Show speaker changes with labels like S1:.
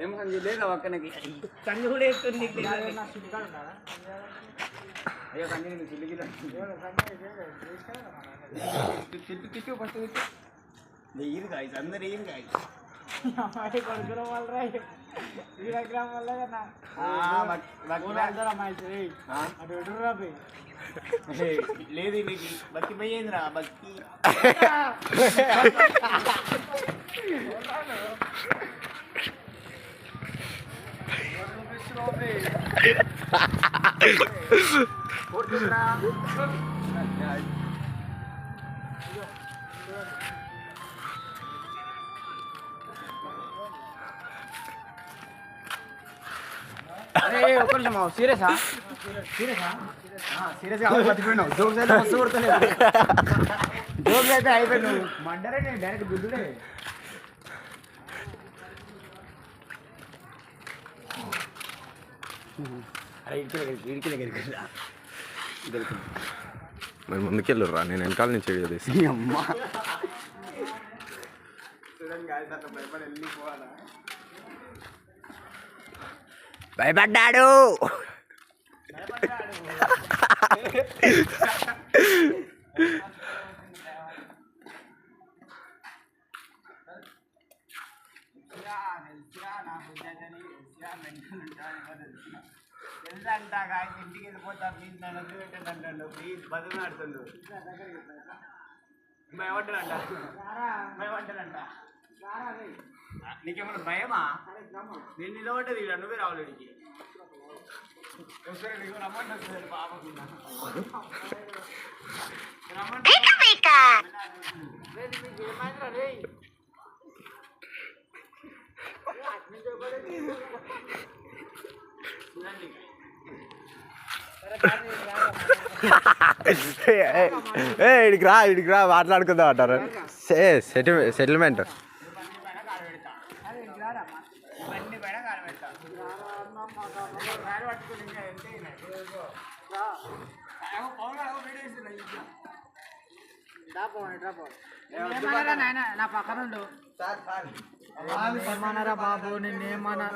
S1: ఏమో సంజయ్ లేదా పక్కనకి సంజయ్ కూడా వేస్తుంది అయ్యో సంజయ్ నీకు చిల్లికి చిట్టు చిట్టు ఫస్ట్ ఏరు కాయ అందరు ఏం కాయ కొడుకురం వల్ల వీరగ్రామం వల్ల లేదు నీకు బక్కి పోయేందిరా బక్కి అరే ఒక్క నిమిషం సీరియసా సీరియసా సీరియస్గా బతికిపోయినావు జోక్స్ అయితే మస్తు కొడతలేదు జోక్స్ అయితే అయిపోయినావు మండరే నేను డైరెక్ట్ గుద్దుడే అరే ఇడికి దగ్గరికి
S2: మరి ముందుకెళ్ళురా నేను వెనకాల నుంచి వీడియో తీసి
S1: అమ్మా చూడండి గాయస్ అట్లా భయపడి వెళ్ళిపోవాలా
S2: భయపడ్డాడు
S1: తెలుసంట ఇంటికి వెళ్ళిపోతా ప్లీజ్ నన్ను పెట్టండి ప్లీజ్ బదులు ఆడుతుండు భయపడ్డారంట భయపడ్డారంట నీకేమన్నా భయమా నేను నిలబడ్డది నువ్వే రావులడికి రమ్మంటే పాపకు ఏమైందిరా రే
S2: ఇడికి రా మాట్లాడుకుందాం అంటారు సెటిల్మెంట్
S1: నా పక్కన బాబు నిన్నేమన్నా